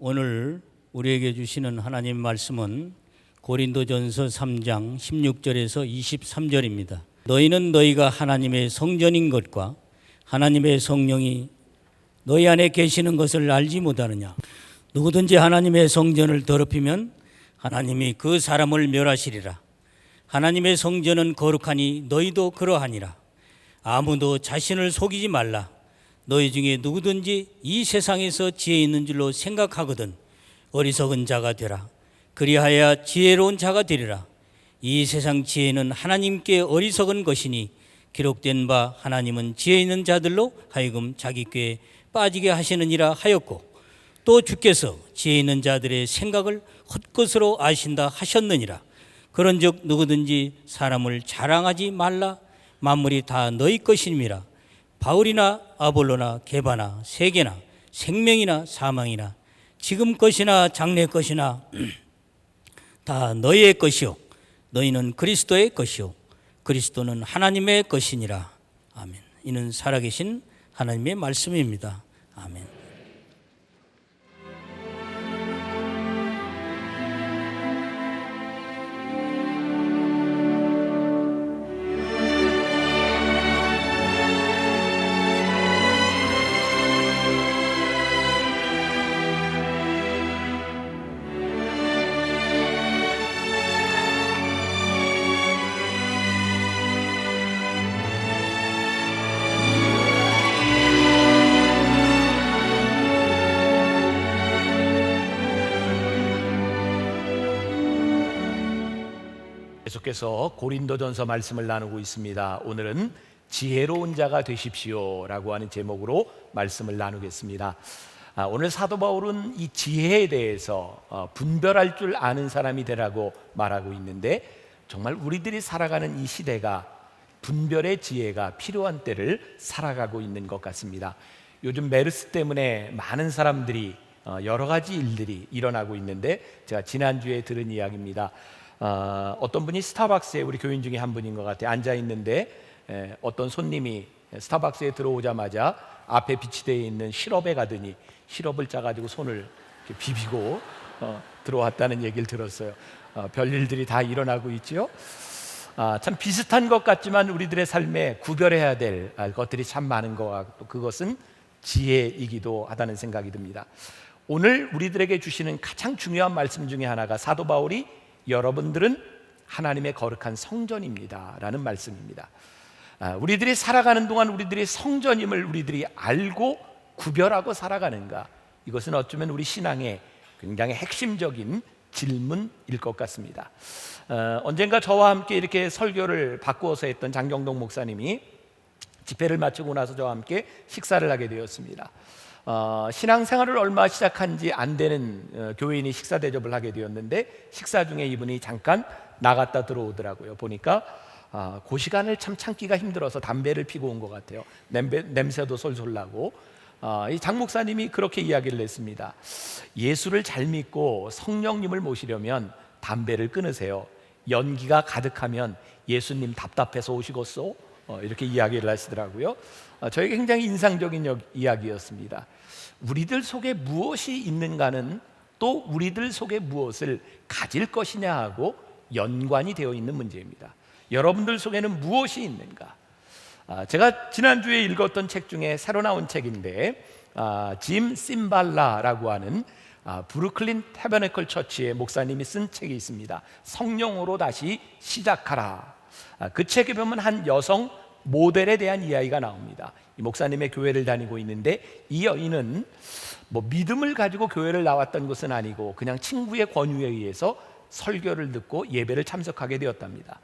오늘 우리에게 주시는 하나님 말씀은 고린도전서 3장 16절에서 23절입니다. 너희는 너희가 하나님의 성전인 것과 하나님의 성령이 너희 안에 계시는 것을 알지 못하느냐. 누구든지 하나님의 성전을 더럽히면 하나님이 그 사람을 멸하시리라. 하나님의 성전은 거룩하니 너희도 그러하니라. 아무도 자신을 속이지 말라. 너희 중에 누구든지 이 세상에서 지혜 있는 줄로 생각하거든 어리석은 자가 되라. 그리하여 지혜로운 자가 되리라. 이 세상 지혜는 하나님께 어리석은 것이니 기록된 바 하나님은 지혜 있는 자들로 하여금 자기 꾀에 빠지게 하시느니라 하였고, 또 주께서 지혜 있는 자들의 생각을 헛것으로 아신다 하셨느니라. 그런즉 누구든지 사람을 자랑하지 말라. 만물이 다 너희 것임이라. 바울이나 아볼로나 게바나 세계나 생명이나 사망이나 지금 것이나 장래 것이나 다 너희의 것이요 너희는 그리스도의 것이요 그리스도는 하나님의 것이니라. 아멘. 이는 살아계신 하나님의 말씀입니다. 아멘. 계속해서 고린도전서 말씀을 나누고 있습니다. 오늘은 지혜로운 자가 되십시오 라고 하는 제목으로 말씀을 나누겠습니다. 오늘 사도 바울은 이 지혜에 대해서 분별할 줄 아는 사람이 되라고 말하고 있는데, 정말 우리들이 살아가는 이 시대가 분별의 지혜가 필요한 때를 살아가고 있는 것 같습니다. 요즘 메르스 때문에 많은 사람들이 여러 가지 일들이 일어나고 있는데, 제가 지난주에 들은 이야기입니다. 어떤 분이 스타벅스에, 우리 교인 중에 한 분인 것 같아요, 앉아 있는데 어떤 손님이 스타벅스에 들어오자마자 앞에 비치되어 있는 시럽에 가더니 시럽을 짜가지고 손을 이렇게 비비고 들어왔다는 얘기를 들었어요. 별일들이 다 일어나고 있죠. 참 비슷한 것 같지만 우리들의 삶에 구별해야 될 것들이 참 많은 것 같고, 그것은 지혜이기도 하다는 생각이 듭니다. 오늘 우리들에게 주시는 가장 중요한 말씀 중에 하나가 사도 바울이 여러분들은 하나님의 거룩한 성전입니다 라는 말씀입니다. 우리들이 살아가는 동안 우리들이 성전임을 우리들이 알고 구별하고 살아가는가, 이것은 어쩌면 우리 신앙의 굉장히 핵심적인 질문일 것 같습니다. 언젠가 저와 함께 이렇게 설교를 바꾸어서 했던 장경동 목사님이 집회를 마치고 나서 저와 함께 식사를 하게 되었습니다. 신앙생활을 얼마 시작한 지 안 되는 교인이 식사 대접을 하게 되었는데, 식사 중에 이분이 잠깐 나갔다 들어오더라고요. 보니까 그 시간을 참 참기가 힘들어서 담배를 피고 온 것 같아요. 냄새도 솔솔 나고. 이 장 목사님이 그렇게 이야기를 했습니다. 예수를 잘 믿고 성령님을 모시려면 담배를 끊으세요. 연기가 가득하면 예수님 답답해서 오시겠소? 이렇게 이야기를 하시더라고요. 저에게 굉장히 인상적인 이야기였습니다. 우리들 속에 무엇이 있는가는 또 우리들 속에 무엇을 가질 것이냐하고 연관이 되어 있는 문제입니다. 여러분들 속에는 무엇이 있는가? 제가 지난주에 읽었던 책 중에 새로 나온 책인데, 짐 심발라라고 하는 브루클린 태버네클 처치의 목사님이 쓴 책이 있습니다. 성령으로 다시 시작하라. 그 책에 보면 한 여성 모델에 대한 이야기가 나옵니다. 이 목사님의 교회를 다니고 있는데, 이 여인은 믿음을 가지고 교회를 나왔던 것은 아니고 그냥 친구의 권유에 의해서 설교를 듣고 예배를 참석하게 되었답니다.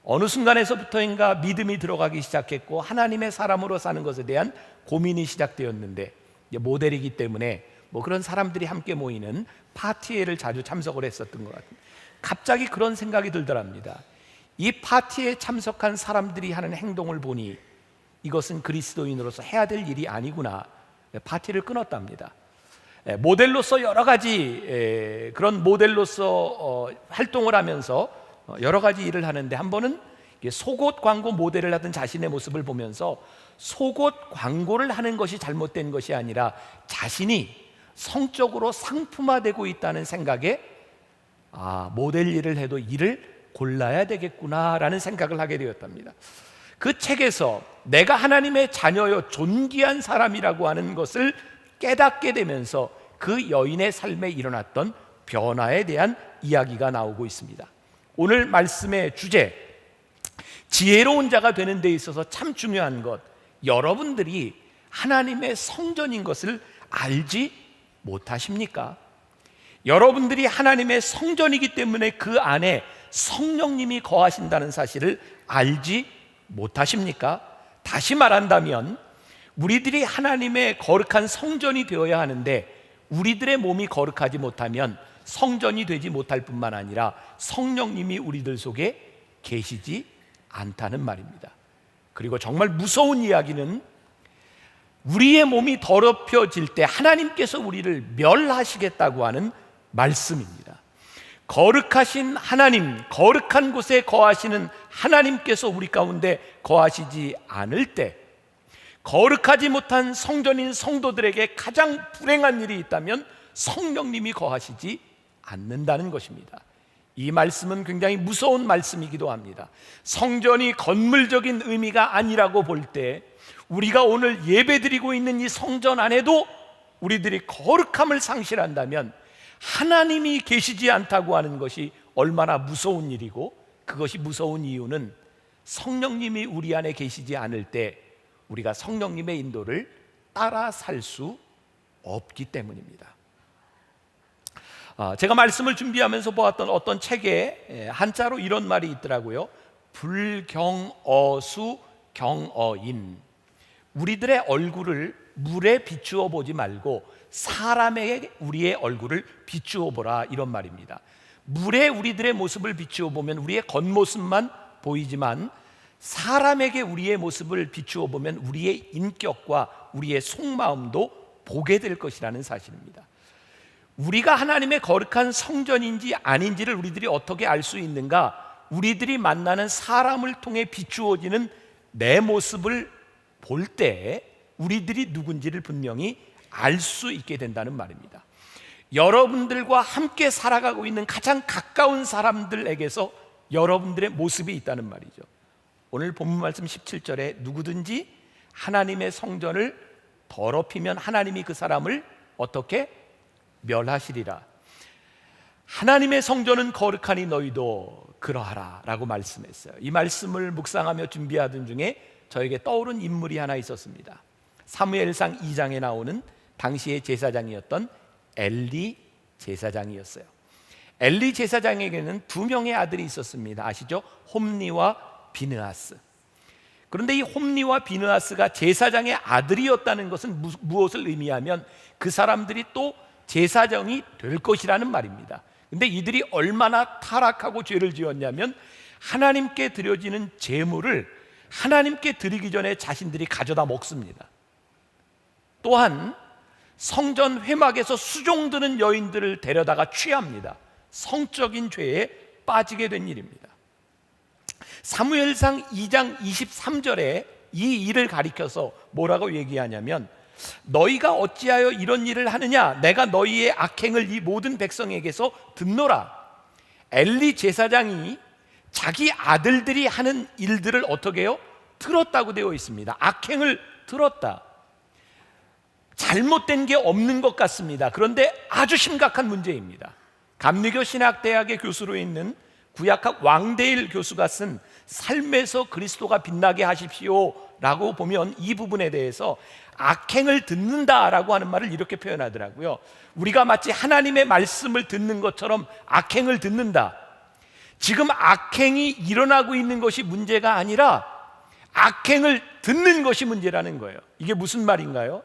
어느 순간에서부터인가 믿음이 들어가기 시작했고 하나님의 사람으로 사는 것에 대한 고민이 시작되었는데, 모델이기 때문에 그런 사람들이 함께 모이는 파티에를 자주 참석을 했었던 것 같아요. 갑자기 그런 생각이 들더랍니다. 이 파티에 참석한 사람들이 하는 행동을 보니 이것은 그리스도인으로서 해야 될 일이 아니구나. 파티를 끊었답니다. 모델로서 여러 가지 그런 모델로서 활동을 하면서 여러 가지 일을 하는데, 한 번은 속옷 광고 모델을 하던 자신의 모습을 보면서 속옷 광고를 하는 것이 잘못된 것이 아니라 자신이 성적으로 상품화되고 있다는 생각에 모델 일을 해도 이를 골라야 되겠구나라는 생각을 하게 되었답니다. 그 책에서 내가 하나님의 자녀요 존귀한 사람이라고 하는 것을 깨닫게 되면서 그 여인의 삶에 일어났던 변화에 대한 이야기가 나오고 있습니다. 오늘 말씀의 주제, 지혜로운 자가 되는 데 있어서 참 중요한 것, 여러분들이 하나님의 성전인 것을 알지 못하십니까? 여러분들이 하나님의 성전이기 때문에 그 안에 성령님이 거하신다는 사실을 알지 못하십니까? 다시 말한다면 우리들이 하나님의 거룩한 성전이 되어야 하는데 우리들의 몸이 거룩하지 못하면 성전이 되지 못할 뿐만 아니라 성령님이 우리들 속에 계시지 않다는 말입니다. 그리고 정말 무서운 이야기는 우리의 몸이 더럽혀질 때 하나님께서 우리를 멸하시겠다고 하는 말씀입니다. 거룩하신 하나님, 거룩한 곳에 거하시는 하나님께서 우리 가운데 거하시지 않을 때 거룩하지 못한 성전인 성도들에게 가장 불행한 일이 있다면 성령님이 거하시지 않는다는 것입니다. 이 말씀은 굉장히 무서운 말씀이기도 합니다. 성전이 건물적인 의미가 아니라고 볼 때 우리가 오늘 예배드리고 있는 이 성전 안에도 우리들이 거룩함을 상실한다면 하나님이 계시지 않다고 하는 것이 얼마나 무서운 일이고, 그것이 무서운 이유는 성령님이 우리 안에 계시지 않을 때 우리가 성령님의 인도를 따라 살 수 없기 때문입니다. 제가 말씀을 준비하면서 보았던 어떤 책에 한자로 이런 말이 있더라고요. 불경어수 경어인. 우리들의 얼굴을 물에 비추어 보지 말고 사람에게 우리의 얼굴을 비추어 보라, 이런 말입니다. 물에 우리들의 모습을 비추어 보면 우리의 겉모습만 보이지만 사람에게 우리의 모습을 비추어 보면 우리의 인격과 우리의 속마음도 보게 될 것이라는 사실입니다. 우리가 하나님의 거룩한 성전인지 아닌지를 우리들이 어떻게 알 수 있는가? 우리들이 만나는 사람을 통해 비추어지는 내 모습을 볼 때 우리들이 누군지를 분명히 알 수 있게 된다는 말입니다. 여러분들과 함께 살아가고 있는 가장 가까운 사람들에게서 여러분들의 모습이 있다는 말이죠. 오늘 본문 말씀 17절에 누구든지 하나님의 성전을 더럽히면 하나님이 그 사람을 어떻게 멸하시리라. 하나님의 성전은 거룩하니 너희도 그러하라 라고 말씀했어요. 이 말씀을 묵상하며 준비하던 중에 저에게 떠오른 인물이 하나 있었습니다. 사무엘상 2장에 나오는 당시의 제사장이었던 엘리 제사장이었어요. 엘리 제사장에게는 두 명의 아들이 있었습니다. 아시죠? 홈리와 비느하스. 그런데 이 홈리와 비느하스가 제사장의 아들이었다는 것은 무엇을 의미하면 그 사람들이 또 제사장이 될 것이라는 말입니다. 근데 이들이 얼마나 타락하고 죄를 지었냐면 하나님께 드려지는 제물을 하나님께 드리기 전에 자신들이 가져다 먹습니다. 또한 성전 회막에서 수종드는 여인들을 데려다가 취합니다. 성적인 죄에 빠지게 된 일입니다. 사무엘상 2장 23절에 이 일을 가리켜서 뭐라고 얘기하냐면 너희가 어찌하여 이런 일을 하느냐? 내가 너희의 악행을 이 모든 백성에게서 듣노라. 엘리 제사장이 자기 아들들이 하는 일들을 어떻게 해요? 들었다고 되어 있습니다. 악행을 들었다. 잘못된 게 없는 것 같습니다. 그런데 아주 심각한 문제입니다. 감리교 신학대학의 교수로 있는 구약학 왕대일 교수가 쓴 삶에서 그리스도가 빛나게 하십시오 라고 보면 이 부분에 대해서 악행을 듣는다라고 하는 말을 이렇게 표현하더라고요. 우리가 마치 하나님의 말씀을 듣는 것처럼 악행을 듣는다. 지금 악행이 일어나고 있는 것이 문제가 아니라 악행을 듣는 것이 문제라는 거예요. 이게 무슨 말인가요?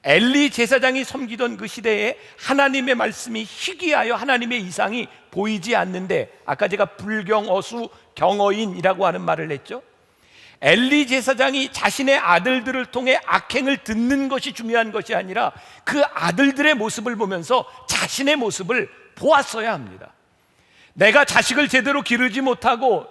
엘리 제사장이 섬기던 그 시대에 하나님의 말씀이 희귀하여 하나님의 이상이 보이지 않는데, 아까 제가 불경어수 경어인이라고 하는 말을 했죠. 엘리 제사장이 자신의 아들들을 통해 악행을 듣는 것이 중요한 것이 아니라 그 아들들의 모습을 보면서 자신의 모습을 보았어야 합니다. 내가 자식을 제대로 기르지 못하고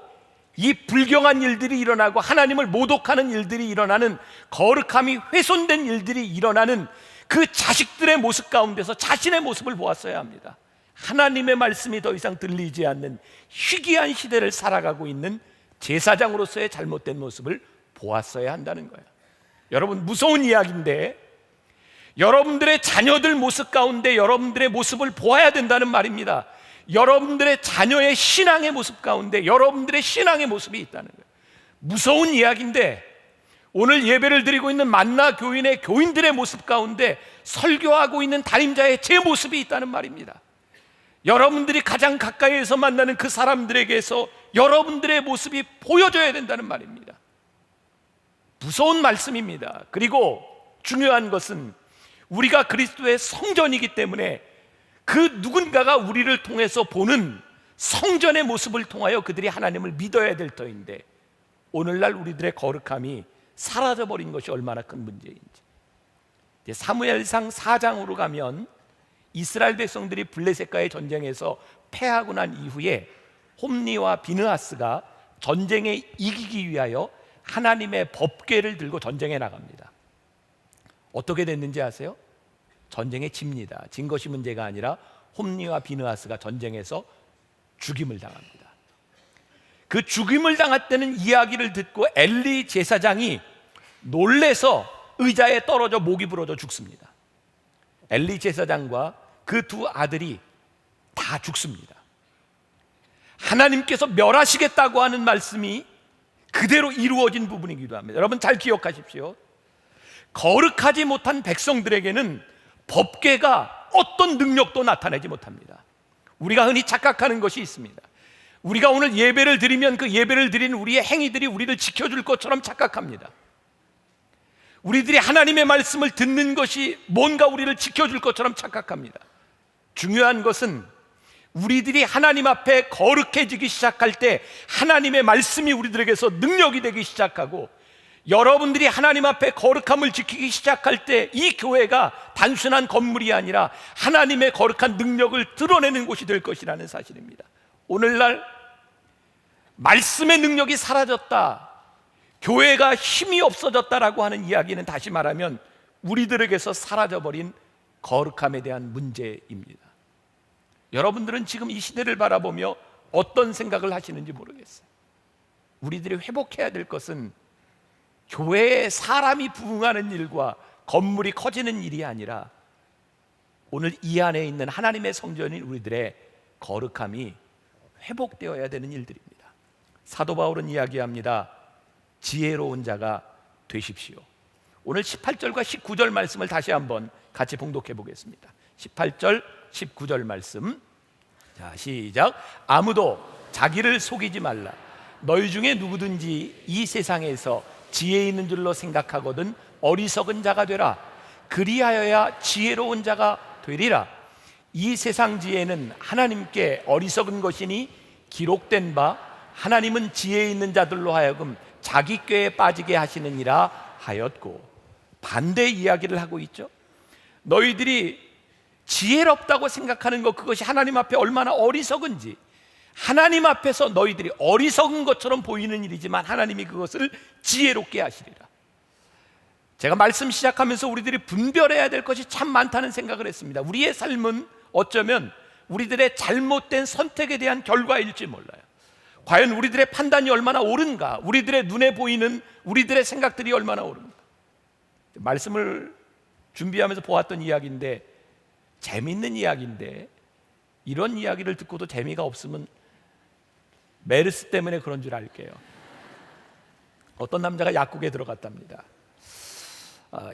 이 불경한 일들이 일어나고 하나님을 모독하는 일들이 일어나는, 거룩함이 훼손된 일들이 일어나는 그 자식들의 모습 가운데서 자신의 모습을 보았어야 합니다. 하나님의 말씀이 더 이상 들리지 않는 희귀한 시대를 살아가고 있는 제사장으로서의 잘못된 모습을 보았어야 한다는 거예요. 여러분, 무서운 이야기인데 여러분들의 자녀들 모습 가운데 여러분들의 모습을 보아야 된다는 말입니다. 여러분들의 자녀의 신앙의 모습 가운데 여러분들의 신앙의 모습이 있다는 거예요. 무서운 이야기인데 오늘 예배를 드리고 있는 만나 교인의 교인들의 모습 가운데 설교하고 있는 담임자의 제 모습이 있다는 말입니다. 여러분들이 가장 가까이에서 만나는 그 사람들에게서 여러분들의 모습이 보여져야 된다는 말입니다. 무서운 말씀입니다. 그리고 중요한 것은 우리가 그리스도의 성전이기 때문에 그 누군가가 우리를 통해서 보는 성전의 모습을 통하여 그들이 하나님을 믿어야 될 터인데 오늘날 우리들의 거룩함이 사라져버린 것이 얼마나 큰 문제인지. 사무엘상 4장으로 가면 이스라엘 백성들이 블레셋과의 전쟁에서 패하고 난 이후에 홈니와 비느하스가 전쟁에 이기기 위하여 하나님의 법궤를 들고 전쟁에 나갑니다. 어떻게 됐는지 아세요? 전쟁에 집니다. 진 것이 문제가 아니라 홈니와 비느하스가 전쟁에서 죽임을 당합니다. 그 죽임을 당했다는 이야기를 듣고 엘리 제사장이 놀래서 의자에 떨어져 목이 부러져 죽습니다. 엘리 제사장과 그 두 아들이 다 죽습니다. 하나님께서 멸하시겠다고 하는 말씀이 그대로 이루어진 부분이기도 합니다. 여러분 잘 기억하십시오. 거룩하지 못한 백성들에게는 법궤가 어떤 능력도 나타내지 못합니다. 우리가 흔히 착각하는 것이 있습니다. 우리가 오늘 예배를 드리면 그 예배를 드리는 우리의 행위들이 우리를 지켜줄 것처럼 착각합니다. 우리들이 하나님의 말씀을 듣는 것이 뭔가 우리를 지켜줄 것처럼 착각합니다. 중요한 것은 우리들이 하나님 앞에 거룩해지기 시작할 때 하나님의 말씀이 우리들에게서 능력이 되기 시작하고 여러분들이 하나님 앞에 거룩함을 지키기 시작할 때 이 교회가 단순한 건물이 아니라 하나님의 거룩한 능력을 드러내는 곳이 될 것이라는 사실입니다. 오늘날 말씀의 능력이 사라졌다, 교회가 힘이 없어졌다라고 하는 이야기는 다시 말하면 우리들에게서 사라져버린 거룩함에 대한 문제입니다. 여러분들은 지금 이 시대를 바라보며 어떤 생각을 하시는지 모르겠어요. 우리들이 회복해야 될 것은 교회에 사람이 부흥하는 일과 건물이 커지는 일이 아니라 오늘 이 안에 있는 하나님의 성전인 우리들의 거룩함이 회복되어야 되는 일들입니다. 사도 바울은 이야기합니다. 지혜로운 자가 되십시오. 오늘 18절과 19절 말씀을 다시 한번 같이 봉독해 보겠습니다. 18절 19절 말씀. 자, 시작. 아무도 자기를 속이지 말라. 너희 중에 누구든지 이 세상에서 지혜 있는 줄로 생각하거든 어리석은 자가 되라. 그리하여야 지혜로운 자가 되리라. 이 세상 지혜는 하나님께 어리석은 것이니 기록된 바 하나님은 지혜 있는 자들로 하여금 자기 꾀에 빠지게 하시느니라 하였고, 반대 이야기를 하고 있죠. 너희들이 지혜롭다고 생각하는 것, 그것이 하나님 앞에 얼마나 어리석은지, 하나님 앞에서 너희들이 어리석은 것처럼 보이는 일이지만 하나님이 그것을 지혜롭게 하시리라. 제가 말씀 시작하면서 우리들이 분별해야 될 것이 참 많다는 생각을 했습니다. 우리의 삶은 어쩌면 우리들의 잘못된 선택에 대한 결과일지 몰라요. 과연 우리들의 판단이 얼마나 옳은가, 우리들의 눈에 보이는 우리들의 생각들이 얼마나 옳은가. 말씀을 준비하면서 보았던 이야기인데, 재밌는 이야기인데 이런 이야기를 듣고도 재미가 없으면 메르스 때문에 그런 줄 알게요. 어떤 남자가 약국에 들어갔답니다.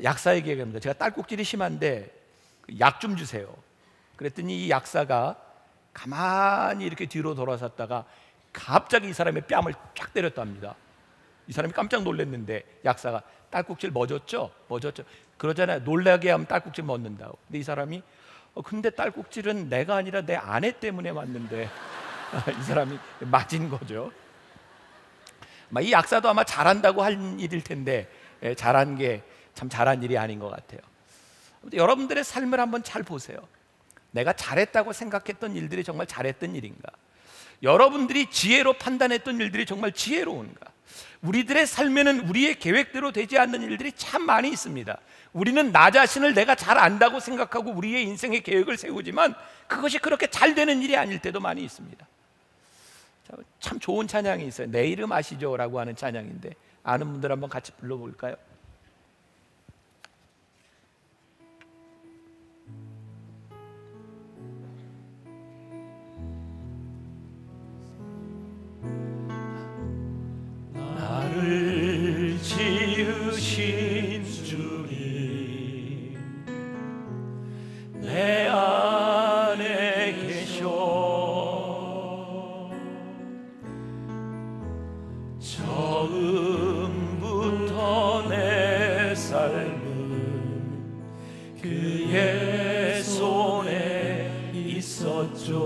약사에게 얘기합니다. 제가 딸꾹질이 심한데 약 좀 주세요. 그랬더니 이 약사가 가만히 이렇게 뒤로 돌아섰다가 갑자기 이 사람의 뺨을 쫙 때렸답니다. 이 사람이 깜짝 놀랐는데 약사가 딸꾹질 멎었죠? 멎었죠. 그러잖아요. 놀라게 하면 딸꾹질 멎는다고. 근데 이 사람이 근데 딸꾹질은 내가 아니라 내 아내 때문에 맞는데 이 사람이 맞은 거죠. 이 약사도 아마 잘한다고 한 일일 텐데 잘한 게 참 잘한 일이 아닌 것 같아요. 여러분들의 삶을 한번 잘 보세요. 내가 잘했다고 생각했던 일들이 정말 잘했던 일인가? 여러분들이 지혜로 판단했던 일들이 정말 지혜로운가? 우리들의 삶에는 우리의 계획대로 되지 않는 일들이 참 많이 있습니다. 우리는 나 자신을 내가 잘 안다고 생각하고 우리의 인생의 계획을 세우지만 그것이 그렇게 잘 되는 일이 아닐 때도 많이 있습니다. 참 좋은 찬양이 있어요. 내 이름 아시죠? 라고 하는 찬양인데 아는 분들 한번 같이 불러볼까요? 나를 지으신 주님 내 안에 계셔 처음부터 내 삶은 그의 손에 있었죠.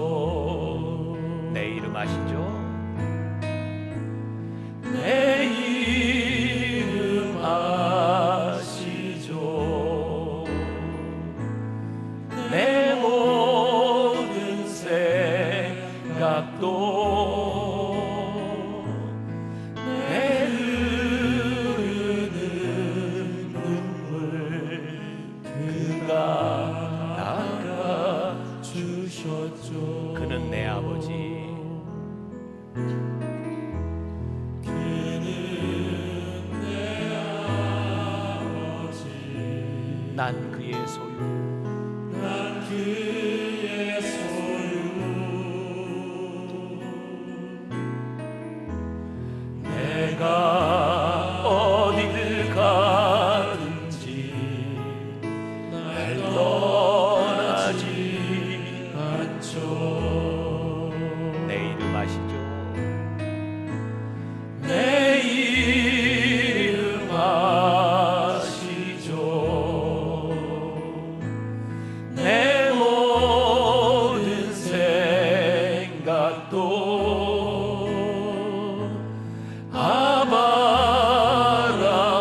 내 이름 아시죠? 내 이름 아시죠? 내 모든 생각도 내 흐르는 눈물 그가 닦아주셨죠. 그는 내 아버지 난 그의 소유 난 그의 소유 내가 어디를 가든지 날 떠나지 않죠. 내 이름 아시죠? 내 이름 내 모든 생각도 아바라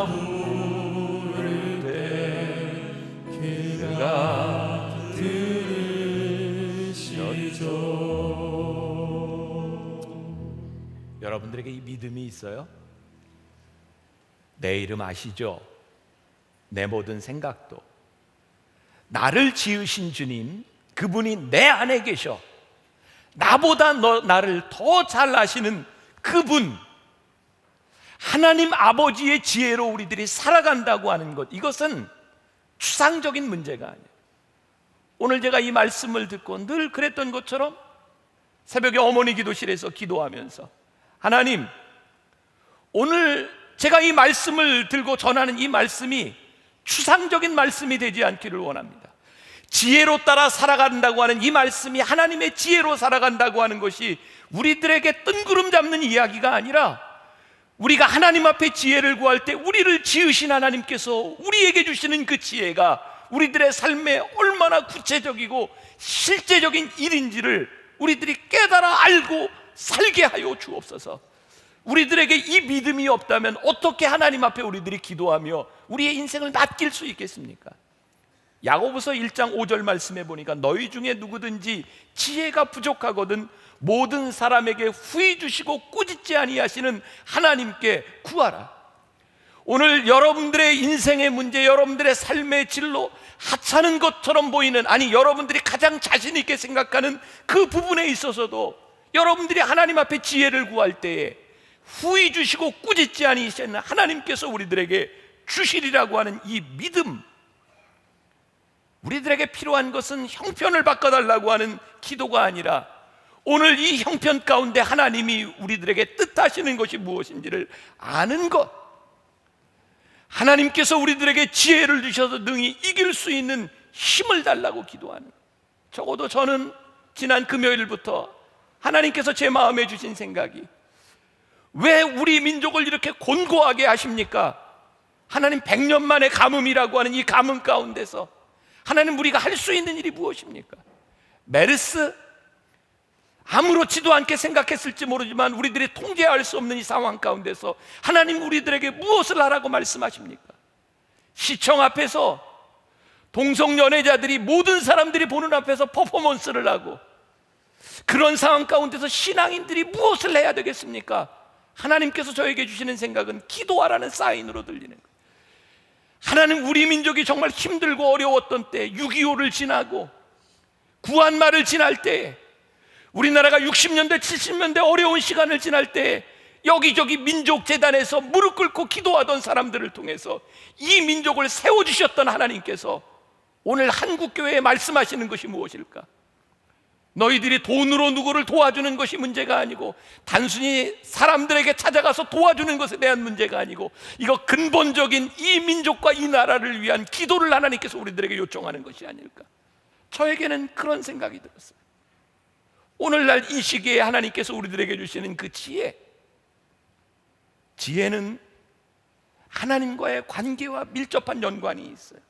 부를 때 그가 들으시죠. 여러분들에게 이 믿음이 있어요? 내 이름 아시죠? 내 모든 생각도 나를 지으신 주님, 그분이 내 안에 계셔 나보다 나를 더 잘 아시는 그분, 하나님 아버지의 지혜로 우리들이 살아간다고 하는 것, 이것은 추상적인 문제가 아니에요. 오늘 제가 이 말씀을 듣고 늘 그랬던 것처럼 새벽에 어머니 기도실에서 기도하면서 하나님, 오늘 제가 이 말씀을 들고 전하는 이 말씀이 추상적인 말씀이 되지 않기를 원합니다. 지혜로 따라 살아간다고 하는 이 말씀이 하나님의 지혜로 살아간다고 하는 것이 우리들에게 뜬구름 잡는 이야기가 아니라 우리가 하나님 앞에 지혜를 구할 때 우리를 지으신 하나님께서 우리에게 주시는 그 지혜가 우리들의 삶에 얼마나 구체적이고 실제적인 일인지를 우리들이 깨달아 알고 살게 하여 주옵소서. 우리들에게 이 믿음이 없다면 어떻게 하나님 앞에 우리들이 기도하며 우리의 인생을 맡길 수 있겠습니까? 야고보서 1장 5절 말씀해 보니까 너희 중에 누구든지 지혜가 부족하거든 모든 사람에게 후히 주시고 꾸짖지 아니하시는 하나님께 구하라. 오늘 여러분들의 인생의 문제, 여러분들의 삶의 진로 하찮은 것처럼 보이는, 아니 여러분들이 가장 자신 있게 생각하는 그 부분에 있어서도 여러분들이 하나님 앞에 지혜를 구할 때에 후히 주시고 꾸짖지 아니하시는 하나님께서 우리들에게 주시리라고 하는 이 믿음, 우리들에게 필요한 것은 형편을 바꿔달라고 하는 기도가 아니라 오늘 이 형편 가운데 하나님이 우리들에게 뜻하시는 것이 무엇인지를 아는 것, 하나님께서 우리들에게 지혜를 주셔서 능히 이길 수 있는 힘을 달라고 기도하는 것. 적어도 저는 지난 금요일부터 하나님께서 제 마음에 주신 생각이, 왜 우리 민족을 이렇게 곤고하게 하십니까? 하나님 100년 만의 가뭄이라고 하는 이 가뭄 가운데서 하나님 우리가 할 수 있는 일이 무엇입니까? 메르스, 아무렇지도 않게 생각했을지 모르지만 우리들이 통제할 수 없는 이 상황 가운데서 하나님 우리들에게 무엇을 하라고 말씀하십니까? 시청 앞에서 동성연애자들이 모든 사람들이 보는 앞에서 퍼포먼스를 하고, 그런 상황 가운데서 신앙인들이 무엇을 해야 되겠습니까? 하나님께서 저에게 주시는 생각은 기도하라는 사인으로 들리는 거예요. 하나님, 우리 민족이 정말 힘들고 어려웠던 때, 6.25를 지나고 구한말을 지날 때, 우리나라가 60년대 70년대 어려운 시간을 지날 때 여기저기 민족재단에서 무릎 꿇고 기도하던 사람들을 통해서 이 민족을 세워주셨던 하나님께서 오늘 한국교회에 말씀하시는 것이 무엇일까? 너희들이 돈으로 누구를 도와주는 것이 문제가 아니고, 단순히 사람들에게 찾아가서 도와주는 것에 대한 문제가 아니고, 이거 근본적인 이 민족과 이 나라를 위한 기도를 하나님께서 우리들에게 요청하는 것이 아닐까? 저에게는 그런 생각이 들었어요. 오늘날 이 시기에 하나님께서 우리들에게 주시는 그 지혜는 하나님과의 관계와 밀접한 연관이 있어요.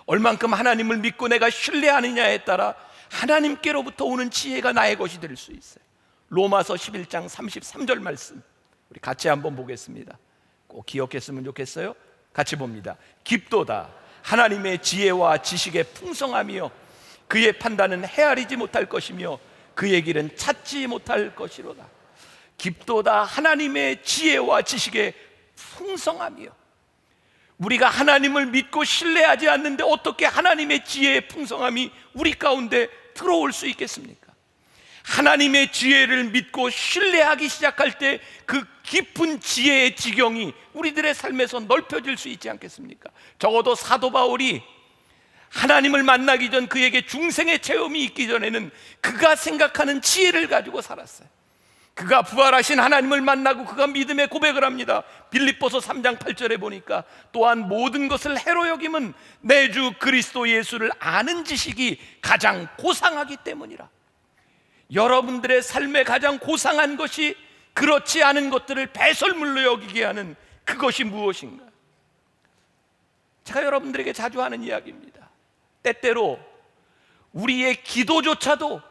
얼만큼 하나님을 믿고 내가 신뢰하느냐에 따라 하나님께로부터 오는 지혜가 나의 것이 될 수 있어요. 로마서 11장 33절 말씀, 우리 같이 한번 보겠습니다. 꼭 기억했으면 좋겠어요. 같이 봅니다. 깊도다 하나님의 지혜와 지식의 풍성함이요, 그의 판단은 헤아리지 못할 것이며 그의 길은 찾지 못할 것이로다. 깊도다 하나님의 지혜와 지식의 풍성함이요. 우리가 하나님을 믿고 신뢰하지 않는데 어떻게 하나님의 지혜의 풍성함이 우리 가운데 들어올 수 있겠습니까? 하나님의 지혜를 믿고 신뢰하기 시작할 때 그 깊은 지혜의 지경이 우리들의 삶에서 넓혀질 수 있지 않겠습니까? 적어도 사도 바울이 하나님을 만나기 전 그에게 중생의 체험이 있기 전에는 그가 생각하는 지혜를 가지고 살았어요. 그가 부활하신 하나님을 만나고 그가 믿음의 고백을 합니다. 빌립보서 3장 8절에 보니까, 또한 모든 것을 해로 여김은 내 주 그리스도 예수를 아는 지식이 가장 고상하기 때문이라. 여러분들의 삶에 가장 고상한 것이 그렇지 않은 것들을 배설물로 여기게 하는 그것이 무엇인가? 제가 여러분들에게 자주 하는 이야기입니다. 때때로 우리의 기도조차도,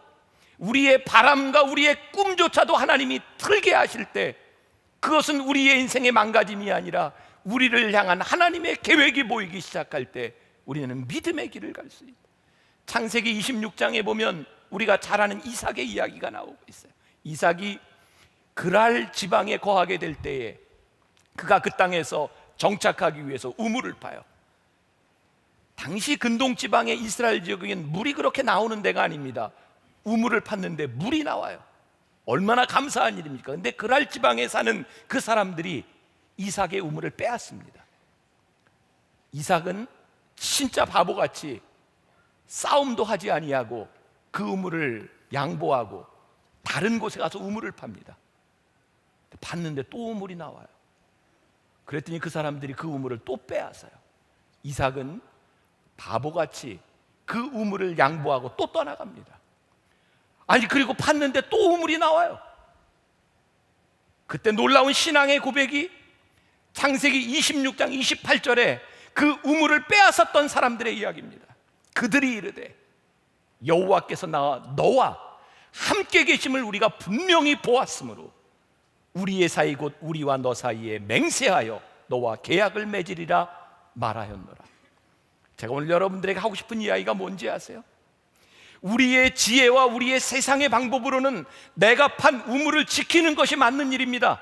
우리의 바람과 우리의 꿈조차도 하나님이 틀게 하실 때, 그것은 우리의 인생의 망가짐이 아니라 우리를 향한 하나님의 계획이 보이기 시작할 때 우리는 믿음의 길을 갈 수 있다. 창세기 26장에 보면 우리가 잘 아는 이삭의 이야기가 나오고 있어요. 이삭이 그랄 지방에 거하게 될 때에 그가 그 땅에서 정착하기 위해서 우물을 파요. 당시 근동 지방의 이스라엘 지역에는 물이 그렇게 나오는 데가 아닙니다. 우물을 팠는데 물이 나와요. 얼마나 감사한 일입니까? 그런데 그랄 지방에 사는 그 사람들이 이삭의 우물을 빼앗습니다. 이삭은 진짜 바보같이 싸움도 하지 아니하고 그 우물을 양보하고 다른 곳에 가서 우물을 팝니다. 팠는데 또 우물이 나와요. 그랬더니 그 사람들이 그 우물을 또 빼앗아요. 이삭은 바보같이 그 우물을 양보하고 또 떠나갑니다. 아니, 그리고 팠는데 또 우물이 나와요. 그때 놀라운 신앙의 고백이 창세기 26장 28절에 그 우물을 빼앗았던 사람들의 이야기입니다. 그들이 이르되 여호와께서 너와 함께 계심을 우리가 분명히 보았으므로 우리의 사이 곧 우리와 너 사이에 맹세하여 너와 계약을 맺으리라 말하였노라. 제가 오늘 여러분들에게 하고 싶은 이야기가 뭔지 아세요? 우리의 지혜와 우리의 세상의 방법으로는 내가 판 우물을 지키는 것이 맞는 일입니다.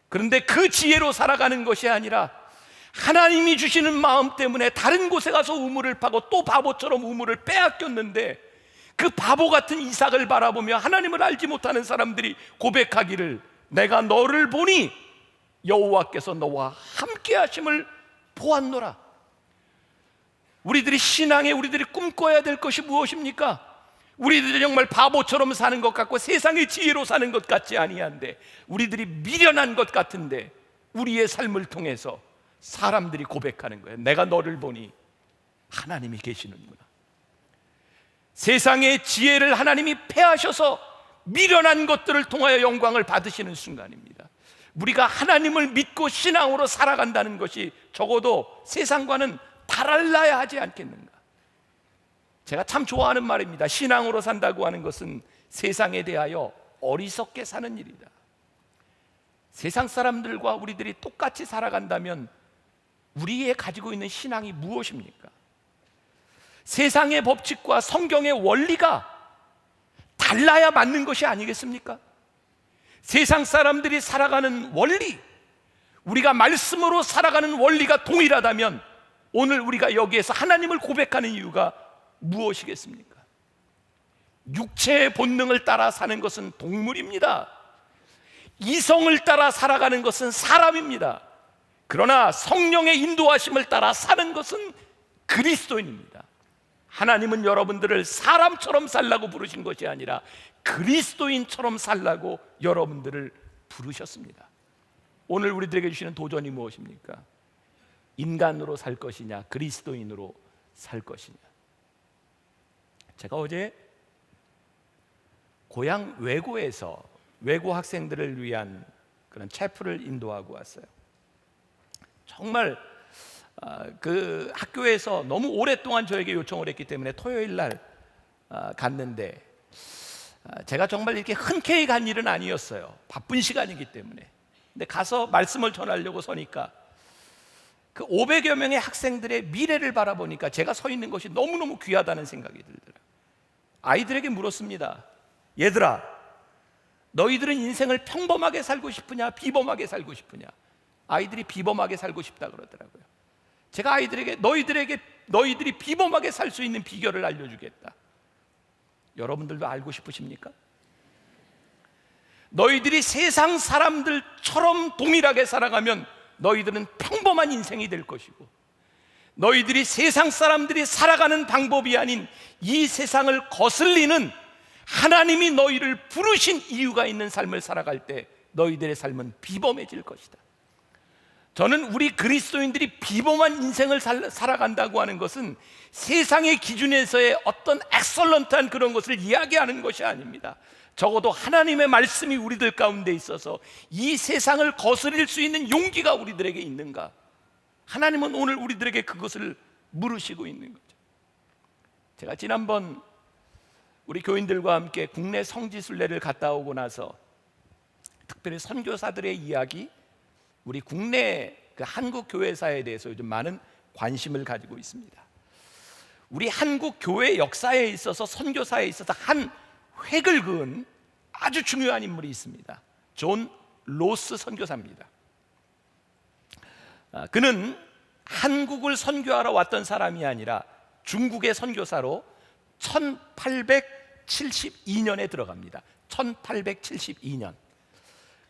그런데 그 지혜로 살아가는 것이 아니라 하나님이 주시는 마음 때문에 다른 곳에 가서 우물을 파고 또 바보처럼 우물을 빼앗겼는데, 그 바보 같은 이삭을 바라보며 하나님을 알지 못하는 사람들이 고백하기를, 내가 너를 보니 여호와께서 너와 함께 하심을 보았노라. 우리들이 신앙에 우리들이 꿈꿔야 될 것이 무엇입니까? 우리들이 정말 바보처럼 사는 것 같고 세상의 지혜로 사는 것 같지 아니한데, 우리들이 미련한 것 같은데 우리의 삶을 통해서 사람들이 고백하는 거예요. 내가 너를 보니 하나님이 계시는구나. 세상의 지혜를 하나님이 패하셔서 미련한 것들을 통하여 영광을 받으시는 순간입니다. 우리가 하나님을 믿고 신앙으로 살아간다는 것이 적어도 세상과는 달라야 하지 않겠는가? 제가 참 좋아하는 말입니다. 신앙으로 산다고 하는 것은 세상에 대하여 어리석게 사는 일이다. 세상 사람들과 우리들이 똑같이 살아간다면 우리의 가지고 있는 신앙이 무엇입니까? 세상의 법칙과 성경의 원리가 달라야 맞는 것이 아니겠습니까? 세상 사람들이 살아가는 원리, 우리가 말씀으로 살아가는 원리가 동일하다면 오늘 우리가 여기에서 하나님을 고백하는 이유가 무엇이겠습니까? 육체의 본능을 따라 사는 것은 동물입니다. 이성을 따라 살아가는 것은 사람입니다. 그러나 성령의 인도하심을 따라 사는 것은 그리스도인입니다. 하나님은 여러분들을 사람처럼 살라고 부르신 것이 아니라 그리스도인처럼 살라고 여러분들을 부르셨습니다. 오늘 우리들에게 주시는 도전이 무엇입니까? 인간으로 살 것이냐, 그리스도인으로 살 것이냐. 제가 어제 고향 외고에서 외고 학생들을 위한 그런 체프를 인도하고 왔어요. 정말 그 학교에서 너무 오랫동안 저에게 요청을 했기 때문에 토요일 날 갔는데 제가 정말 이렇게 흔쾌히 간 일은 아니었어요. 바쁜 시간이기 때문에. 근데 가서 말씀을 전하려고 서니까 그 500여 명의 학생들의 미래를 바라보니까 제가 서 있는 것이 너무너무 귀하다는 생각이 들더라고요. 아이들에게 물었습니다. 얘들아, 너희들은 인생을 평범하게 살고 싶으냐, 비범하게 살고 싶으냐? 아이들이 비범하게 살고 싶다 그러더라고요. 제가 아이들에게 너희들이 비범하게 살 수 있는 비결을 알려주겠다. 여러분들도 알고 싶으십니까? 너희들이 세상 사람들처럼 동일하게 살아가면 너희들은 평범한 인생이 될 것이고, 너희들이 세상 사람들이 살아가는 방법이 아닌 이 세상을 거슬리는 하나님이 너희를 부르신 이유가 있는 삶을 살아갈 때 너희들의 삶은 비범해질 것이다. 저는 우리 그리스도인들이 비범한 인생을 살아간다고 하는 것은 세상의 기준에서의 어떤 엑설런트한 그런 것을 이야기하는 것이 아닙니다. 적어도 하나님의 말씀이 우리들 가운데 있어서 이 세상을 거스릴 수 있는 용기가 우리들에게 있는가? 하나님은 오늘 우리들에게 그것을 물으시고 있는 거죠. 제가 지난번 우리 교인들과 함께 국내 성지순례를 갔다 오고 나서 특별히 선교사들의 이야기, 우리 국내 그 한국 교회사에 대해서 요즘 많은 관심을 가지고 있습니다. 우리 한국 교회 역사에 있어서 선교사에 있어서 한 획을 그은 아주 중요한 인물이 있습니다. 존 로스 선교사입니다. 그는 한국을 선교하러 왔던 사람이 아니라 중국의 선교사로 1872년에 들어갑니다. 1872년.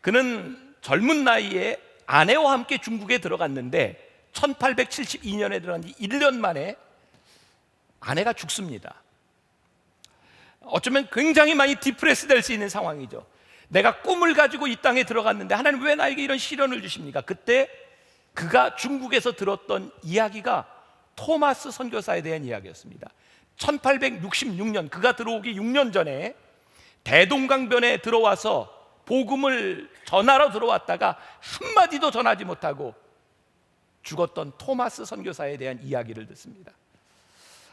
그는 젊은 나이에 아내와 함께 중국에 들어갔는데 1872년에 들어간 지 1년 만에 아내가 죽습니다. 어쩌면 굉장히 많이 디프레스 될 수 있는 상황이죠. 내가 꿈을 가지고 이 땅에 들어갔는데 하나님 왜 나에게 이런 시련을 주십니까? 그때 그가 중국에서 들었던 이야기가 토마스 선교사에 대한 이야기였습니다. 1866년 그가 들어오기 6년 전에 대동강변에 들어와서 복음을 전하러 들어왔다가 한마디도 전하지 못하고 죽었던 토마스 선교사에 대한 이야기를 듣습니다.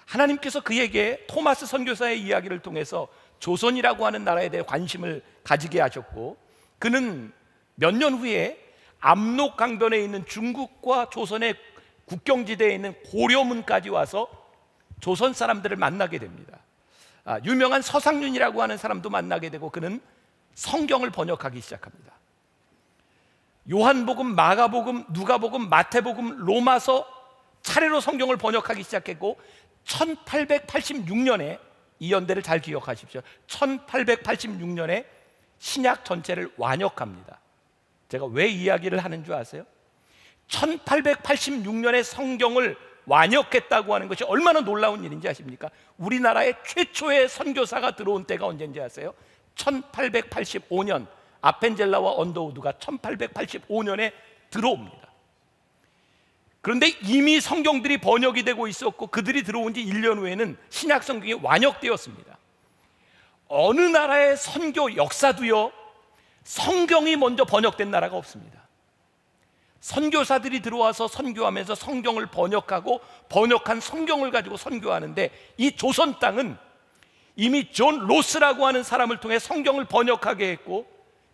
하나님께서 그에게 토마스 선교사의 이야기를 통해서 조선이라고 하는 나라에 대해 관심을 가지게 하셨고, 그는 몇 년 후에 압록강변에 있는 중국과 조선의 국경지대에 있는 고려문까지 와서 조선 사람들을 만나게 됩니다. 유명한 서상윤이라고 하는 사람도 만나게 되고, 그는 성경을 번역하기 시작합니다. 요한복음, 마가복음, 누가복음, 마태복음, 로마서 차례로 성경을 번역하기 시작했고 1886년에 이 연대를 잘 기억하십시오. 1886년에 신약 전체를 완역합니다. 제가 왜 이야기를 하는 줄 아세요? 1886년에 성경을 완역했다고 하는 것이 얼마나 놀라운 일인지 아십니까? 우리나라의 최초의 선교사가 들어온 때가 언제인지 아세요? 1885년 아펜젤라와 언더우드가 1885년에 들어옵니다. 그런데 이미 성경들이 번역이 되고 있었고 그들이 들어온 지 1년 후에는 신약 성경이 완역되었습니다. 어느 나라의 선교 역사도요, 성경이 먼저 번역된 나라가 없습니다. 선교사들이 들어와서 선교하면서 성경을 번역하고 번역한 성경을 가지고 선교하는데, 이 조선 땅은 이미 존 로스라고 하는 사람을 통해 성경을 번역하게 했고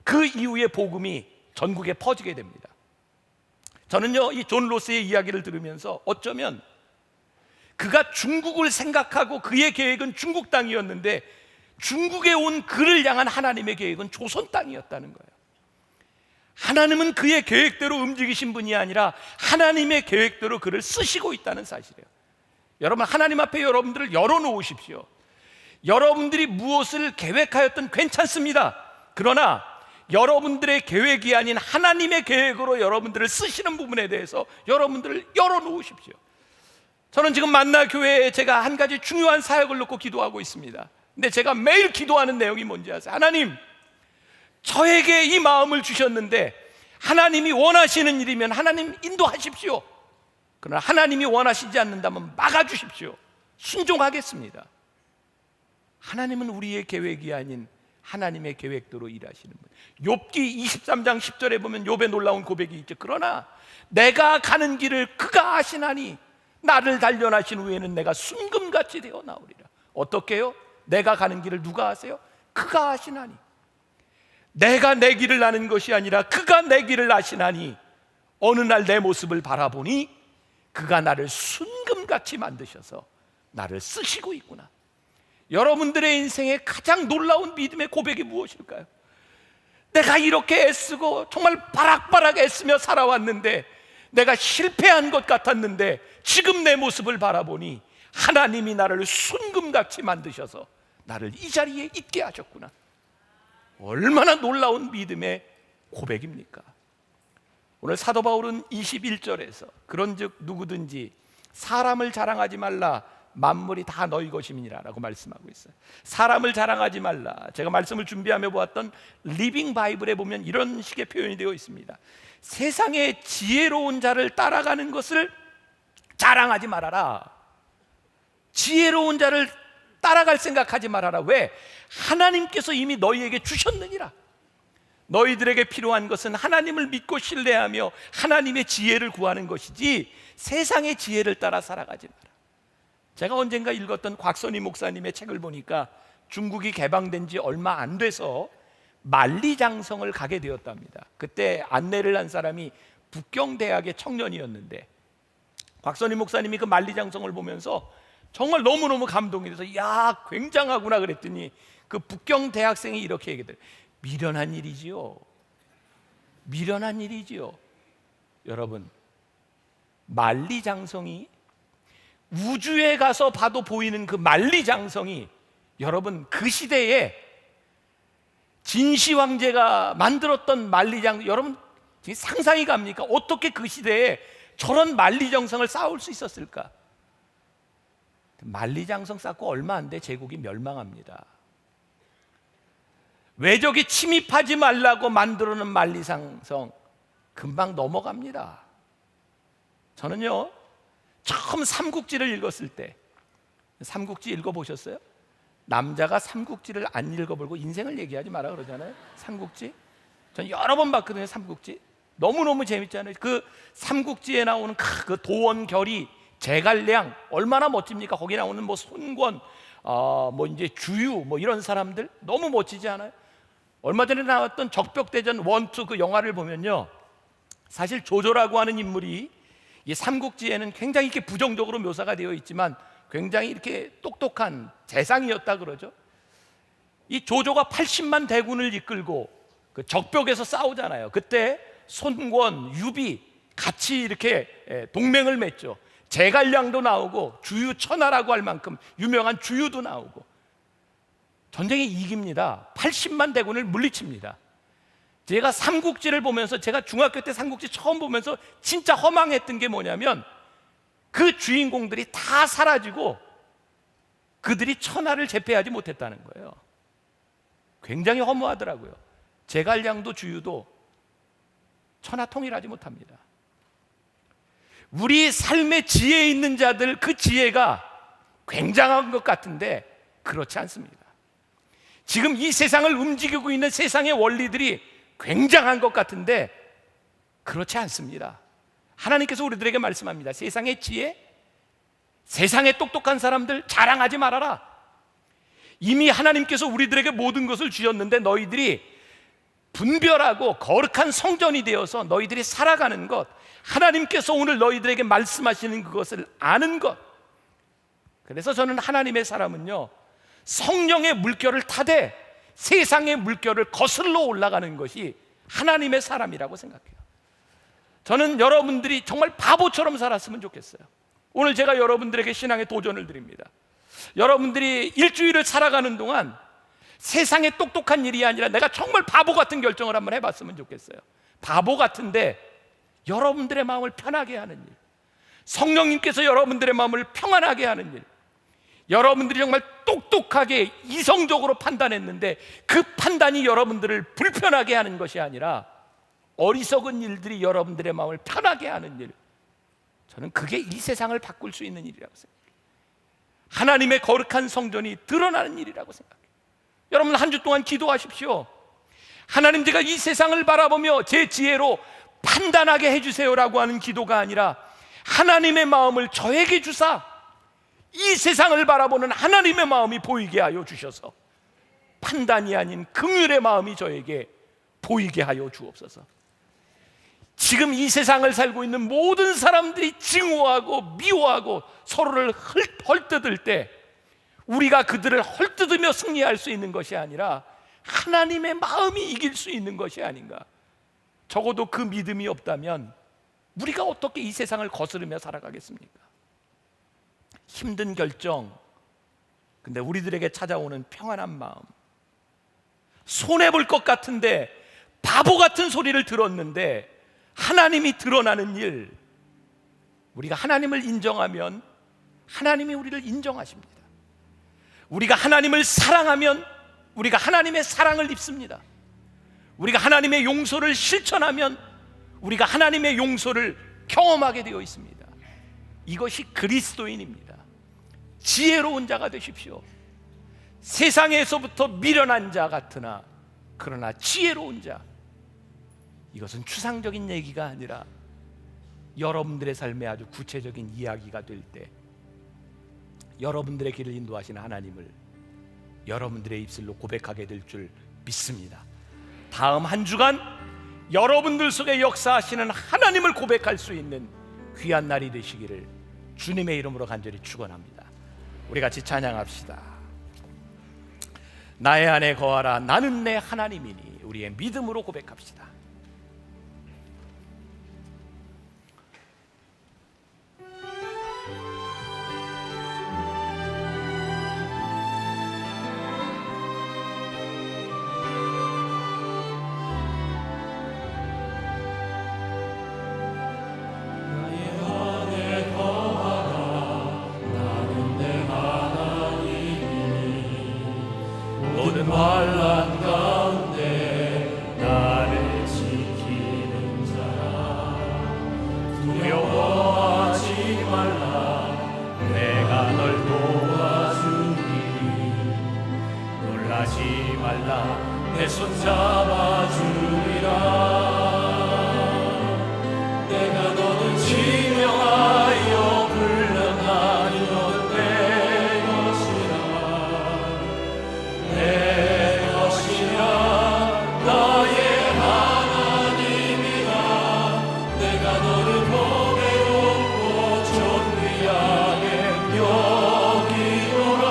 그 이후에 복음이 전국에 퍼지게 됩니다. 저는요, 이 존 로스의 이야기를 들으면서 어쩌면 그가 중국을 생각하고 그의 계획은 중국 땅이었는데 중국에 온 그를 향한 하나님의 계획은 조선 땅이었다는 거예요. 하나님은 그의 계획대로 움직이신 분이 아니라 하나님의 계획대로 그를 쓰시고 있다는 사실이에요. 여러분, 하나님 앞에 여러분들을 열어놓으십시오. 여러분들이 무엇을 계획하였든 괜찮습니다. 그러나 여러분들의 계획이 아닌 하나님의 계획으로 여러분들을 쓰시는 부분에 대해서 여러분들을 열어놓으십시오. 저는 지금 만나교회에 제가 한 가지 중요한 사역을 놓고 기도하고 있습니다. 근데 제가 매일 기도하는 내용이 뭔지 아세요? 하나님, 저에게 이 마음을 주셨는데 하나님이 원하시는 일이면 하나님 인도하십시오. 그러나 하나님이 원하시지 않는다면 막아주십시오. 순종하겠습니다. 하나님은 우리의 계획이 아닌 하나님의 계획대로 일하시는 분. 욥기 23장 10절에 보면 욥의 놀라운 고백이 있죠. 그러나 내가 가는 길을 그가 아시나니 나를 단련하신 후에는 내가 순금같이 되어 나오리라. 어떻게요? 내가 가는 길을 누가 아세요? 그가 아시나니. 내가 내 길을 아는 것이 아니라 그가 내 길을 아시나니 어느 날 내 모습을 바라보니 그가 나를 순금같이 만드셔서 나를 쓰시고 있구나. 여러분들의 인생의 가장 놀라운 믿음의 고백이 무엇일까요? 내가 이렇게 애쓰고 정말 바락바락 애쓰며 살아왔는데, 내가 실패한 것 같았는데 지금 내 모습을 바라보니 하나님이 나를 순금같이 만드셔서 나를 이 자리에 있게 하셨구나. 얼마나 놀라운 믿음의 고백입니까? 오늘 사도 바울은 21절에서 그런즉 누구든지 사람을 자랑하지 말라, 만물이 다 너희 것임이니라 라고 말씀하고 있어요. 사람을 자랑하지 말라. 제가 말씀을 준비하며 보았던 리빙 바이블에 보면 이런 식의 표현이 되어 있습니다. 세상의 지혜로운 자를 따라가는 것을 자랑하지 말아라. 지혜로운 자를 따라갈 생각하지 말아라. 왜? 하나님께서 이미 너희에게 주셨느니라. 너희들에게 필요한 것은 하나님을 믿고 신뢰하며 하나님의 지혜를 구하는 것이지 세상의 지혜를 따라 살아가지 마라. 제가 언젠가 읽었던 곽선희 목사님의 책을 보니까 중국이 개방된 지 얼마 안 돼서 만리장성을 가게 되었답니다. 그때 안내를 한 사람이 북경대학의 청년이었는데, 곽선희 목사님이 그 만리장성을 보면서 정말 너무너무 감동이 돼서 야, 굉장하구나 그랬더니 그 북경대학생이 이렇게 얘기해요. 미련한 일이지요. 미련한 일이지요. 여러분, 만리장성이, 우주에 가서 봐도 보이는 그 만리장성이, 여러분 그 시대에 진시 황제가 만들었던 만리장, 여러분 상상이 갑니까? 어떻게 그 시대에 저런 만리장성을 쌓을 수 있었을까? 만리장성 쌓고 얼마 안 돼 제국이 멸망합니다. 외적이 침입하지 말라고 만들어놓은 만리장성 금방 넘어갑니다. 저는요, 처음 삼국지를 읽었을 때, 삼국지 읽어보셨어요? 남자가 삼국지를 안 읽어보고 인생을 얘기하지 마라 그러잖아요. 삼국지 전 여러 번 봤거든요. 삼국지 너무너무 재밌잖아요. 그 삼국지에 나오는 그 도원결이, 제갈량 얼마나 멋집니까? 거기 나오는 뭐 손권, 뭐 이제 주유, 뭐 이런 사람들 너무 멋지지 않아요? 얼마 전에 나왔던 적벽대전 1, 2 그 영화를 보면요, 사실 조조라고 하는 인물이 이 삼국지에는 굉장히 이렇게 부정적으로 묘사가 되어 있지만 굉장히 이렇게 똑똑한 재상이었다 그러죠. 이 조조가 80만 대군을 이끌고 그 적벽에서 싸우잖아요. 그때 손권, 유비 같이 이렇게 동맹을 맺죠. 제갈량도 나오고 주유천하라고 할 만큼 유명한 주유도 나오고 전쟁에 이깁니다. 80만 대군을 물리칩니다. 제가 삼국지를 보면서, 제가 중학교 때 삼국지 처음 보면서 진짜 허망했던 게 뭐냐면 그 주인공들이 다 사라지고 그들이 천하를 제패하지 못했다는 거예요. 굉장히 허무하더라고요. 제갈량도 주유도 천하 통일하지 못합니다. 우리 삶의 지혜 있는 자들, 그 지혜가 굉장한 것 같은데 그렇지 않습니다. 지금 이 세상을 움직이고 있는 세상의 원리들이 굉장한 것 같은데 그렇지 않습니다. 하나님께서 우리들에게 말씀합니다. 세상의 지혜, 세상의 똑똑한 사람들 자랑하지 말아라. 이미 하나님께서 우리들에게 모든 것을 주셨는데 너희들이 분별하고 거룩한 성전이 되어서 너희들이 살아가는 것, 하나님께서 오늘 너희들에게 말씀하시는 그것을 아는 것. 그래서 저는 하나님의 사람은요, 성령의 물결을 타되 세상의 물결을 거슬러 올라가는 것이 하나님의 사람이라고 생각해요. 저는 여러분들이 정말 바보처럼 살았으면 좋겠어요. 오늘 제가 여러분들에게 신앙의 도전을 드립니다. 여러분들이 일주일을 살아가는 동안 세상에 똑똑한 일이 아니라 내가 정말 바보 같은 결정을 한번 해봤으면 좋겠어요. 바보 같은데 여러분들의 마음을 편하게 하는 일, 성령님께서 여러분들의 마음을 평안하게 하는 일, 여러분들이 정말 똑똑하게 이성적으로 판단했는데 그 판단이 여러분들을 불편하게 하는 것이 아니라 어리석은 일들이 여러분들의 마음을 편하게 하는 일, 저는 그게 이 세상을 바꿀 수 있는 일이라고 생각해요. 하나님의 거룩한 성전이 드러나는 일이라고 생각해요. 여러분 한 주 동안 기도하십시오. 하나님, 제가 이 세상을 바라보며 제 지혜로 판단하게 해주세요라고 하는 기도가 아니라 하나님의 마음을 저에게 주사 이 세상을 바라보는 하나님의 마음이 보이게 하여 주셔서 판단이 아닌 긍휼의 마음이 저에게 보이게 하여 주옵소서. 지금 이 세상을 살고 있는 모든 사람들이 증오하고 미워하고 서로를 헐뜯을 때 우리가 그들을 헐뜯으며 승리할 수 있는 것이 아니라 하나님의 마음이 이길 수 있는 것이 아닌가. 적어도 그 믿음이 없다면 우리가 어떻게 이 세상을 거스르며 살아가겠습니까? 힘든 결정, 근데 우리들에게 찾아오는 평안한 마음, 손해볼 것 같은데 바보 같은 소리를 들었는데 하나님이 드러나는 일, 우리가 하나님을 인정하면 하나님이 우리를 인정하십니다. 우리가 하나님을 사랑하면 우리가 하나님의 사랑을 입습니다. 우리가 하나님의 용서를 실천하면 우리가 하나님의 용서를 경험하게 되어 있습니다. 이것이 그리스도인입니다. 지혜로운 자가 되십시오. 세상에서부터 미련한 자 같으나 그러나 지혜로운 자, 이것은 추상적인 얘기가 아니라 여러분들의 삶에 아주 구체적인 이야기가 될 때 여러분들의 길을 인도하시는 하나님을 여러분들의 입술로 고백하게 될 줄 믿습니다. 다음 한 주간 여러분들 속에 역사하시는 하나님을 고백할 수 있는 귀한 날이 되시기를 주님의 이름으로 간절히 축원합니다. 우리 같이 찬양합시다. 나의 안에 거하라, 나는 내 하나님이니. 우리의 믿음으로 고백합시다. 모든 환난 가운데 나를 지키는 자라. 두려워하지 말라, 내가 널 도와주니. 놀라지 말라, 내 손 잡아주리라. 내가 너를 지명하여 불렀나니 너는 내 것이라. 나의 하나님이라. 내가 너를 보배롭고 존귀하게 여기노라.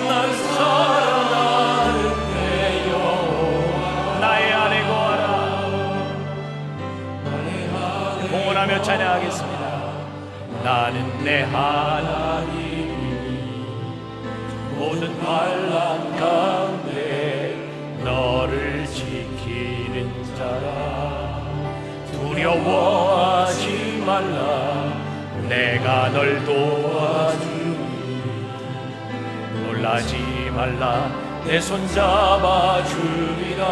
날 사랑하는 내 여호와, 나의 안에 거하라. 공헌하며 찬양하겠습니다. 나는 내 하나님, 모든 환난 가운데 너를 지키는 자라. 두려워하지 말라, 내가 널 도와주니. 놀라지 말라, 내 손 잡아주리라.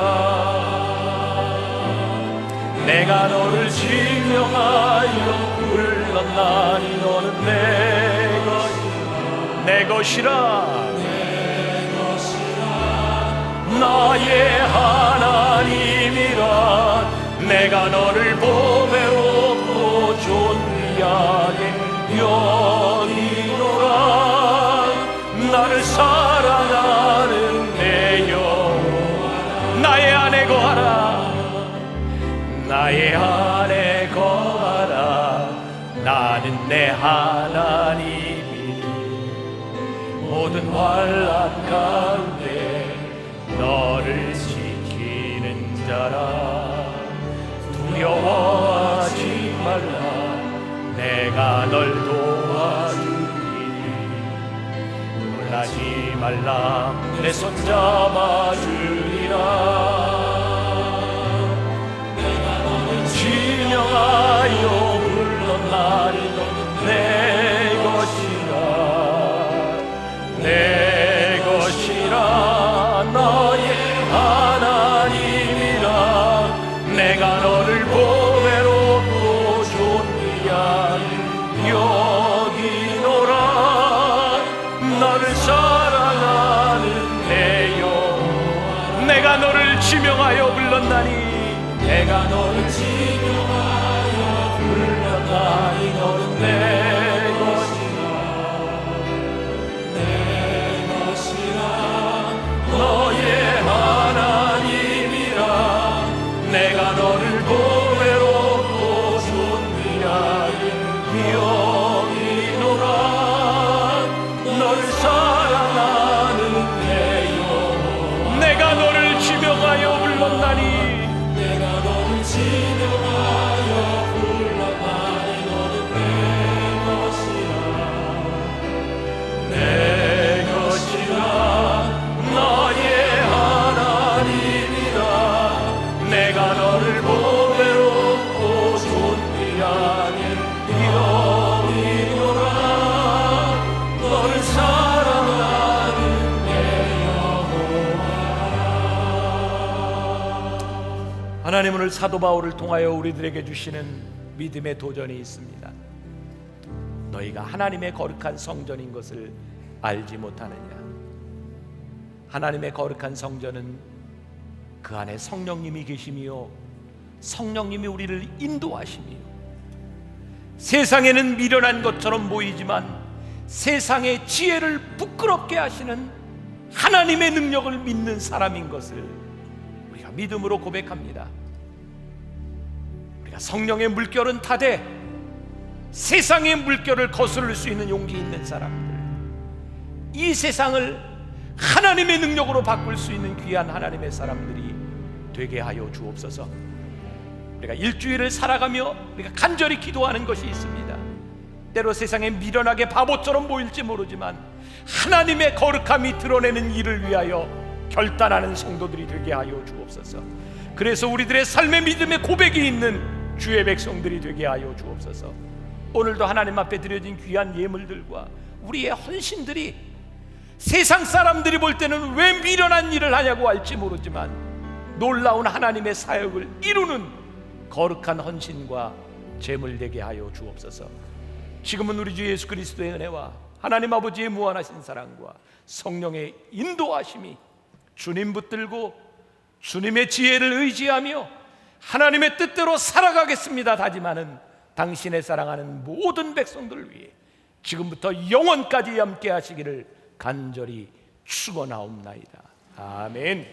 내가 너를 지명하여 불렀나니 너는 내 것이라. 나의 하나님이라. 내가 너를 보배롭고 존귀하게 여기노라. 나를 사랑하는 내 여호와, 나의 안에 거하라. 나의 안에 거하라. 나는 내 하나님이니. 모든 환난 가운데 너를 지키는 자라 두려워하지 말라 내가 널 도와주리니 놀라지 말라 내 손 잡아주리라 내가 너를 진영하여 불렀 나를 내 것이라 내 것이라 너의 하나님이라 내가 너를 보배롭고 존귀하게 여기노라 너를 사랑하는 내 영혼 내가 너를 지명하여 불렀나니 내가 너를 지명하여 불렀나니 너는 내 너의 하나님이라 내가 너를 보배롭고 존귀하게 여기노라 너를 사랑하는 내 영혼 내가 너를 지명하여 불렀나니 내가 너를 지명하여 불렀나니 너는 내 것이라 내 것이라 너의 하나님이라 내가 너를 보배롭고 존귀하게 여기노라 너를 사랑하는 내 여호와 하나님 오늘 사도 바울을 통하여 우리들에게 주시는 믿음의 도전이 있습니다. 너희가 하나님의 거룩한 성전인 것을 알지 못하느냐. 하나님의 거룩한 성전은 그 안에 성령님이 계시며 성령님이 우리를 인도하시며 세상에는 미련한 것처럼 보이지만 세상의 지혜를 부끄럽게 하시는 하나님의 능력을 믿는 사람인 것을 우리가 믿음으로 고백합니다. 우리가 성령의 물결은 타되 세상의 물결을 거스를 수 있는 용기 있는 사람들, 이 세상을 하나님의 능력으로 바꿀 수 있는 귀한 하나님의 사람들이 되게 하여 주옵소서. 우리가 일주일을 살아가며 우리가 간절히 기도하는 것이 있습니다. 때로 세상에 미련하게 바보처럼 보일지 모르지만 하나님의 거룩함이 드러내는 일을 위하여 결단하는 성도들이 되게 하여 주옵소서. 그래서 우리들의 삶의 믿음의 고백이 있는 주의 백성들이 되게 하여 주옵소서. 오늘도 하나님 앞에 드려진 귀한 예물들과 우리의 헌신들이 세상 사람들이 볼 때는 왜 미련한 일을 하냐고 할지 모르지만 놀라운 하나님의 사역을 이루는 거룩한 헌신과 제물 되게 하여 주옵소서. 지금은 우리 주 예수 그리스도의 은혜와 하나님 아버지의 무한하신 사랑과 성령의 인도하심이 주님 붙들고 주님의 지혜를 의지하며 하나님의 뜻대로 살아가겠습니다 다짐하는 당신의 사랑하는 모든 백성들을 위해 지금부터 영원까지 함께 하시기를 간절히 축원하옵나이다. 아멘.